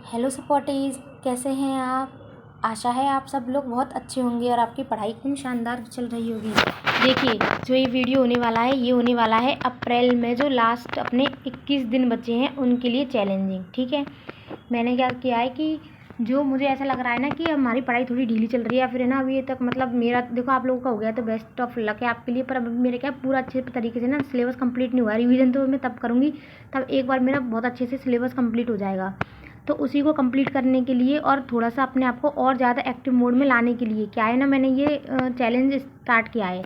Hello सपोर्टीज़, कैसे हैं आप। आशा है आप सब लोग बहुत अच्छे होंगे और आपकी पढ़ाई एकदम शानदार चल रही होगी। देखिए, जो ये वीडियो होने वाला है ये होने वाला है अप्रैल में जो लास्ट अपने 21 दिन बचे हैं उनके लिए चैलेंजिंग। ठीक है, मैंने क्या किया है कि जो मुझे ऐसा लग रहा है ना कि हमारी पढ़ाई थोड़ी ढीली चल रही है, फिर है ना अभी तक मतलब मेरा देखो आप लोगों का हो गया तो बेस्ट ऑफ लक है आपके लिए। पर अब मेरे क्या पूरा अच्छे तरीके से ना सिलेबस कंप्लीट नहीं हुआ। रिवीजन तो मैं तब करूँगी तब एक बार मेरा बहुत अच्छे से सिलेबस कंप्लीट हो जाएगा। तो उसी को कंप्लीट करने के लिए और थोड़ा सा अपने आप को और ज़्यादा एक्टिव मोड में लाने के लिए क्या है ना, मैंने ये चैलेंज स्टार्ट किया है।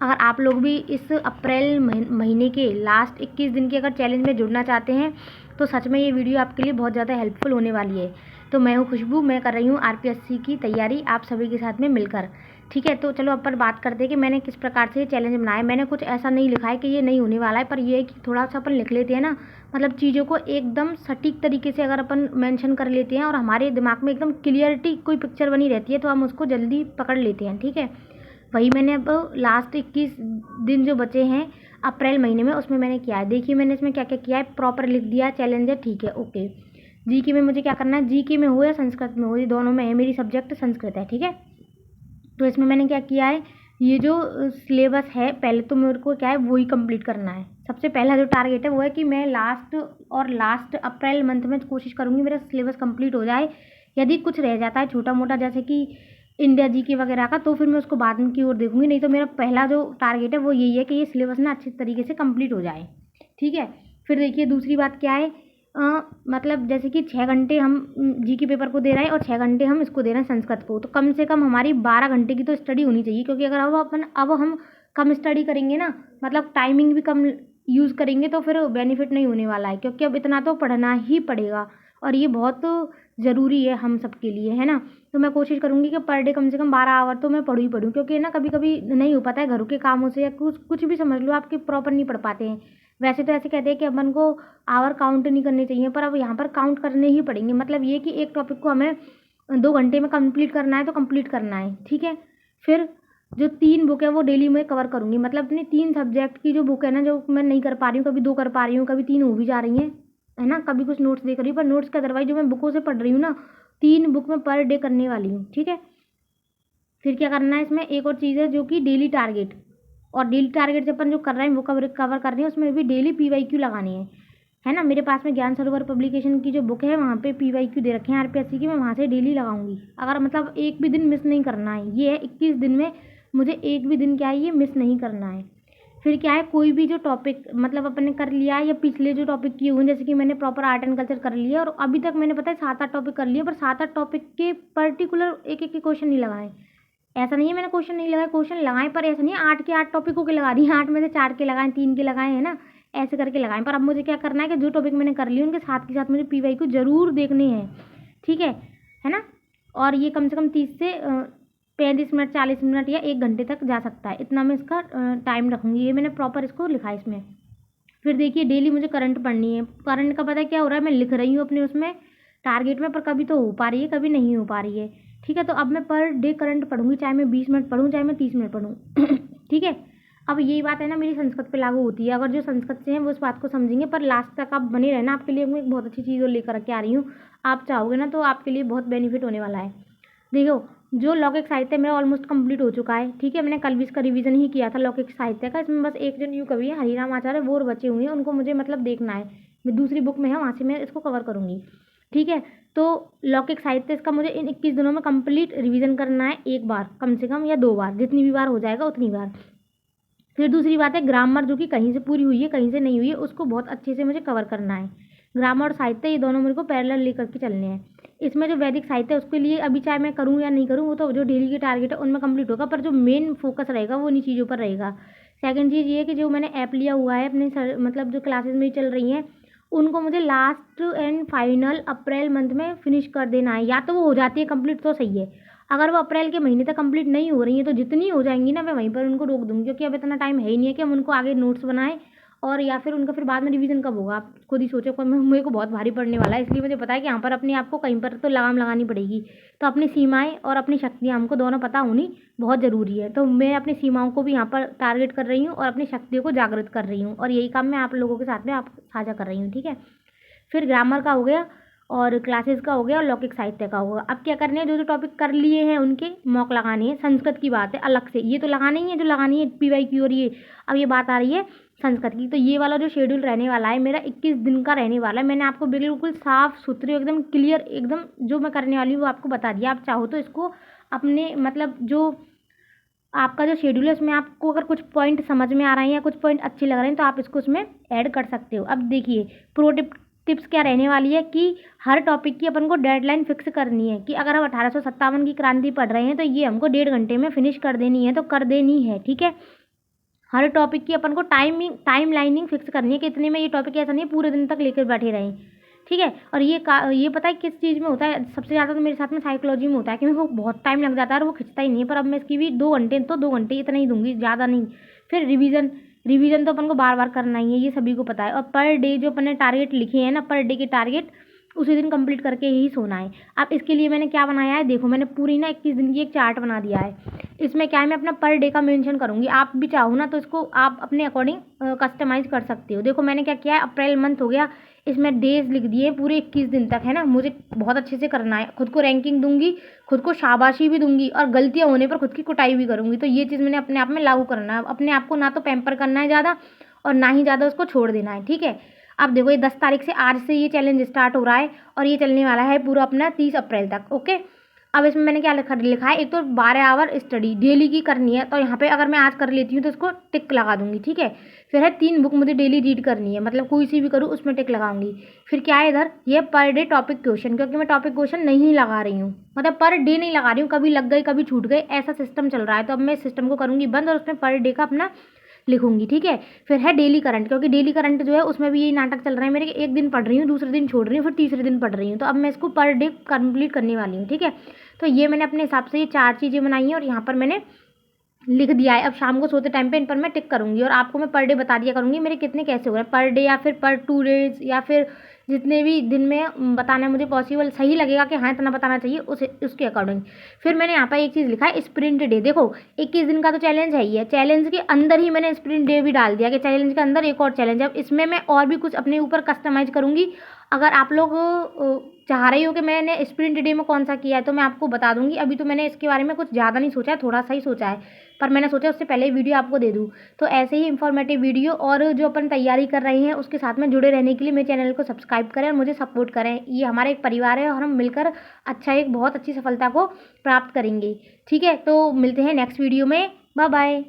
अगर आप लोग भी इस अप्रैल महीने के लास्ट 21 दिन के अगर चैलेंज में जुड़ना चाहते हैं तो सच में ये वीडियो आपके लिए बहुत ज़्यादा हेल्पफुल होने वाली है। तो मैं हूँ खुशबू, मैं कर रही हूँ आरपीएससी की तैयारी आप सभी के साथ में मिलकर। ठीक है, तो चलो अपन बात करते हैं कि मैंने किस प्रकार से ये चैलेंज बनाया। मैंने कुछ ऐसा नहीं लिखा है कि ये नहीं होने वाला है, पर ये है कि थोड़ा सा अपन लिख लेते हैं ना, मतलब चीज़ों को एकदम सटीक तरीके से अगर अपन मेंशन कर लेते हैं और हमारे दिमाग में एकदम क्लियरिटी कोई पिक्चर बनी रहती है तो हम उसको जल्दी पकड़ लेते हैं। ठीक है, वही मैंने अब लास्ट 21 दिन जो बचे हैं अप्रैल महीने में उसमें मैंने किया है। देखिए मैंने इसमें क्या क्या किया है, प्रॉपर लिख दिया चैलेंज है। ठीक है, ओके। जीके में मुझे क्या करना है, जीके में हो या संस्कृत में हो, ये दोनों में है, मेरी सब्जेक्ट संस्कृत है। ठीक है, तो इसमें मैंने क्या किया है, ये जो सिलेबस है पहले तो मेरे को क्या है वही कंप्लीट करना है। सबसे पहला जो टारगेट है वो है कि मैं लास्ट अप्रैल मंथ में कोशिश करूँगी मेरा सिलेबस कंप्लीट हो जाए। यदि कुछ रह जाता है छोटा मोटा जैसे कि इंडिया जी के वगैरह का तो फिर मैं उसको बाद में की ओर देखूँगी, नहीं तो मेरा पहला जो टारगेट है वो यही है कि ये सिलेबस ना अच्छे तरीके से कंप्लीट हो जाए। ठीक है, फिर देखिए दूसरी बात क्या है, मतलब जैसे कि 6 घंटे हम जी के पेपर को दे रहे हैं और 6 घंटे हम इसको दे रहे हैं संस्कृत को, तो कम से कम हमारी 12 घंटे की तो स्टडी होनी चाहिए। क्योंकि अगर अब हम कम स्टडी करेंगे ना, मतलब टाइमिंग भी कम यूज़ करेंगे तो फिर बेनिफिट नहीं होने वाला है। क्योंकि अब इतना तो पढ़ना ही पड़ेगा और ये बहुत ज़रूरी है हम सब के लिए, है ना। तो मैं कोशिश करूँगी कि पर डे कम से कम 12 आवर तो मैं पढ़ूँ ही पढ़ूँ। क्योंकि ना कभी कभी नहीं हो पाता है घरों के कामों से या कुछ कुछ भी समझ लो आपके प्रॉपर नहीं पढ़ पाते हैं। वैसे तो ऐसे कहते हैं कि अपन को आवर काउंट नहीं करने चाहिए, पर अब यहाँ पर काउंट करने ही पड़ेंगे। मतलब ये कि एक टॉपिक को हमें 2 घंटे में कंप्लीट करना है तो कंप्लीट करना है। ठीक है, फिर जो 3 बुक है वो डेली मैं कवर करूँगी। मतलब अपनी 3 सब्जेक्ट की जो बुक है ना, जो मैं नहीं कर पा रही हूँ, कभी 2 कर पा रही हूँ, कभी 3 हो भी जा रही हैं, है ना। कभी कुछ नोट्स देख रही हूँ, पर नोट्स के अदरवाइज जो मैं बुकों से पढ़ रही हूँ ना, 3 बुक मैं पर डे करने वाली हूँ। ठीक है, फिर क्या करना है इसमें, एक और चीज़ है जो कि डेली टारगेट। और डेली टारगेट से अपन जो कर रहे हैं वो कवर कर रहे हैं, उसमें भी डेली पीवाईक्यू लगानी है ना। मेरे पास में ज्ञान सरोवर पब्लिकेशन की जो बुक है वहाँ पे पीवाईक्यू दे रखे हैं आरपीएससी की, मैं वहाँ से डेली लगाऊंगी। अगर मतलब एक भी दिन मिस नहीं करना है, ये है 21 दिन में मुझे एक भी दिन क्या है ये मिस नहीं करना है। फिर क्या है, कोई भी जो टॉपिक मतलब अपने कर लिया है या पिछले जो टॉपिक किए हुए हैं, जैसे कि मैंने प्रॉपर आर्ट एंड कल्चर कर लिया और अभी तक मैंने पता है 7-8 टॉपिक कर लिए, पर 7-8 टॉपिक के पर्टिकुलर एक एक के क्वेश्चन नहीं लगाए। ऐसा नहीं है मैंने क्वेश्चन नहीं लगाए, क्वेश्चन लगाए, पर ऐसा नहीं है 8 के 8 टॉपिकों के लगा दिए, 8 में से 4 के लगाए, 3 के लगाए, है ना। ऐसे करके लगाए। पर अब मुझे क्या करना है कि जो टॉपिक मैंने कर लिए उनके साथ के साथ मुझे पीवाई को जरूर देखने हैं। ठीक है ना। और ये कम से कम 30 से 35 मिनट 40 मिनट या 1 घंटे तक जा सकता है, इतना मैं इसका टाइम रखूँगी। ये मैंने प्रॉपर इसको लिखा है इसमें। फिर देखिए डेली मुझे करंट पढ़नी है। करंट का पता है क्या हो रहा है, मैं लिख रही हूँ अपने उसमें टारगेट में, पर कभी तो हो पा रही है कभी नहीं हो पा रही है। ठीक है, तो अब मैं पर डे करंट पढ़ूंगी, चाहे मैं 20 मिनट पढ़ूँ चाहे मैं 30 मिनट पढ़ूँ। ठीक है, अब यही बात है ना मेरी संस्कृत पे लागू होती है। अगर जो संस्कृत से हैं वो इस बात को समझेंगे, पर लास्ट तक आप बने रहना, आपके लिए मैं एक बहुत अच्छी चीज़ और लेकर के आ रही हूँ। आप चाहोगे ना तो आपके लिए बहुत बेनिफिट होने वाला है। देखो, जो लौकिक साहित्य मेरा ऑलमोस्ट कंप्लीट हो चुका है। ठीक है, मैंने कल भी इसका रिवीजन ही किया था लौकिक साहित्य का। इसमें बस एक जो न्यू कवि है हरिराम आचार्य वो बचे हुए हैं, उनको मुझे मतलब देखना है। मैं दूसरी बुक में है वहाँ से मैं इसको कवर करूँगी। ठीक है, तो लौकिक साहित्य इसका मुझे इन 21 दिनों में कंप्लीट रिवीजन करना है, एक बार कम से कम या 2 बार, जितनी भी बार हो जाएगा उतनी बार। फिर दूसरी बात है ग्रामर, जो कि कहीं से पूरी हुई है कहीं से नहीं हुई है, उसको बहुत अच्छे से मुझे कवर करना है। ग्रामर और साहित्य ये दोनों मेरे को पैरेलल लेकर के चलने हैं। इसमें जो वैदिक साहित्य है उसके लिए अभी चाहे मैं करूँ या नहीं करूँ, वो तो जो डेली के टारगेट है उनमें कंप्लीट होगा, पर जो मेन फोकस रहेगा वो इन्हीं चीज़ों पर रहेगा। सेकंड चीज़ ये है कि जो मैंने ऐप लिया हुआ है अपने मतलब जो क्लासेस में चल रही हैं उनको मुझे last and final April month में फिनिश कर देना है। या तो वो हो जाती है कंप्लीट तो सही है, अगर वो अप्रैल के महीने तक कंप्लीट नहीं हो रही है तो जितनी हो जाएंगी ना मैं वहीं पर उनको रोक दूँगी। क्योंकि अब इतना टाइम है ही नहीं है कि हम उनको आगे नोट्स बनाएं, और या फिर उनका फिर बाद में रिवीजन कब होगा आप खुद ही सोचो। को मेरे को बहुत भारी पड़ने वाला है, इसलिए मुझे पता है कि यहाँ पर अपने आप को कहीं पर तो लगाम लगानी पड़ेगी। तो अपनी सीमाएं और अपनी शक्तियाँ हमको दोनों पता होनी बहुत ज़रूरी है। तो मैं अपनी सीमाओं को भी यहाँ पर टारगेट कर रही हूँ और अपनी शक्तियों को जागृत कर रही हूँ, और यही काम मैं आप लोगों के साथ में आप साझा कर रही हूँ। ठीक है, फिर ग्रामर का हो गया, और क्लासेस का हो गया और लौकिक साहित्य का होगा। अब क्या करने हैं, जो जो टॉपिक कर लिए हैं उनके मॉक लगाने हैं। संस्कृत की बात है अलग से, ये तो लगाना ही है जो लगानी है PYQ। और ये अब ये बात आ रही है संस्कृत की। तो ये वाला जो शेड्यूल रहने वाला है मेरा 21 दिन का रहने वाला है। मैंने आपको बिल्कुल साफ सुथरी एकदम क्लियर एकदम जो मैं करने वाली हूँ वो आपको बता दिया। आप चाहो तो इसको अपने मतलब जो आपका जो शेड्यूल है उसमें आपको अगर कुछ पॉइंट समझ में आ रहे हैं या कुछ पॉइंट अच्छे लग रहे हैं तो आप इसको उसमें ऐड कर सकते हो। अब देखिए प्रो टिप्स क्या रहने वाली है कि हर टॉपिक की अपन को डेडलाइन फिक्स करनी है कि अगर हम 1857 की क्रांति पढ़ रहे हैं तो ये हमको 1.5 घंटे में फिनिश कर देनी है, तो कर देनी है। ठीक है, हर टॉपिक की अपन को टाइम लाइनिंग फिक्स करनी है कि इतने में ये टॉपिक ऐसा नहीं है पूरे दिन तक लेकर बैठे रहें। ठीक है, और ये पता है किस चीज़ में होता है सबसे ज़्यादा, तो मेरे साथ में साइकोलॉजी में होता है कि मेरे को बहुत टाइम लग जाता है और वो खिंचता ही नहीं है। पर अब मैं इसकी भी 2 घंटे तो 2 घंटे इतना ही दूंगी, ज़्यादा नहीं। फिर रिवीजन तो अपन को बार बार करना ही है, ये सभी को पता है। और पर डे जो अपन ने टारगेट लिखे हैं ना, पर डे के टारगेट उसी दिन कंप्लीट करके ही सोना है। अब इसके लिए मैंने क्या बनाया है, देखो मैंने पूरी ना 21 दिन की एक चार्ट बना दिया है। इसमें क्या है, मैं अपना पर डे का मेंशन करूँगी। आप भी चाहो ना तो इसको आप अपने अकॉर्डिंग कस्टमाइज़ कर सकते हो। देखो मैंने क्या किया है, अप्रैल मंथ हो गया, इसमें डेज लिख दिए पूरे 21 दिन तक, है ना। मुझे बहुत अच्छे से करना है, खुद को रैंकिंग दूंगी, खुद को शाबाशी भी दूंगी और गलतियाँ होने पर खुद की कुटाई भी करूँगी। तो ये चीज़ मैंने अपने आप में लागू करना है। अपने आप को ना तो पैम्पर करना है ज़्यादा और ना ही ज़्यादा उसको छोड़ देना है। ठीक है, अब देखो ये 10 तारीख से आज से ये चैलेंज स्टार्ट हो रहा है और ये चलने वाला है पूरा अपना 30 अप्रैल तक। ओके, अब इसमें मैंने क्या लिखा है, एक तो 12 आवर स्टडी डेली की करनी है। तो यहाँ पे अगर मैं आज कर लेती हूँ तो इसको टिक लगा दूंगी। ठीक है, फिर है 3 बुक मुझे डेली रीड करनी है, मतलब कोई सी भी करूँ उसमें टिक लगाऊंगी। फिर क्या है इधर, ये पर डे टॉपिक क्वेश्चन, क्योंकि मैं टॉपिक क्वेश्चन नहीं लगा रही हूँ, मतलब पर डे नहीं लगा रही हूँ, कभी लग गए कभी छूट गए ऐसा सिस्टम चल रहा है। तो अब मैं इस सिस्टम को करूँगी बंद और उसमें पर डे का अपना लिखूंगी। ठीक है, फिर है डेली करंट, क्योंकि डेली करंट जो है उसमें भी यही नाटक चल रहा है मेरे, एक दिन पढ़ रही हूँ, दूसरे दिन छोड़ रही हूँ, फिर तीसरे दिन पढ़ रही हूँ। तो अब मैं इसको पर डे कंप्लीट करने वाली हूँ। ठीक है, तो ये मैंने अपने हिसाब से ये 4 चीज़ें बनाई हैं और यहाँ पर मैंने लिख दिया है। अब शाम को सोते टाइम पे इन पर मैं टिक करूँगी और आपको मैं पर डे बता दिया करूँगी मेरे कितने कैसे हो रहे हैं पर डे, या फिर पर 2 डेज, या फिर जितने भी दिन में बताना मुझे पॉसिबल सही लगेगा कि हाँ इतना बताना चाहिए उसके अकॉर्डिंग। फिर मैंने यहाँ पर एक चीज़ लिखा है स्प्रिंट डे। देखो 21 दिन का तो चैलेंज है ही है, चैलेंज के अंदर ही मैंने स्प्रिंट डे भी डाल दिया कि चैलेंज के अंदर एक और चैलेंज। अब इसमें मैं और भी कुछ अपने ऊपर कस्टमाइज़ करूँगी। अगर आप लोग चाह रही हो कि मैंने स्प्रिंट डे में कौन सा किया है तो मैं आपको बता दूंगी। अभी तो मैंने इसके बारे में कुछ ज़्यादा नहीं सोचा है, थोड़ा सा ही सोचा है, पर मैंने सोचा उससे पहले वीडियो आपको दे दूँ। तो ऐसे ही इंफॉर्मेटिव वीडियो और जो अपन तैयारी कर रहे हैं उसके साथ में जुड़े रहने के लिए मेरे चैनल को सब्सक्राइब करें और मुझे सपोर्ट करें। ये हमारा एक परिवार है और हम मिलकर एक बहुत अच्छी सफलता को प्राप्त करेंगे। ठीक है, तो मिलते हैं नेक्स्ट वीडियो में, बाय बाय।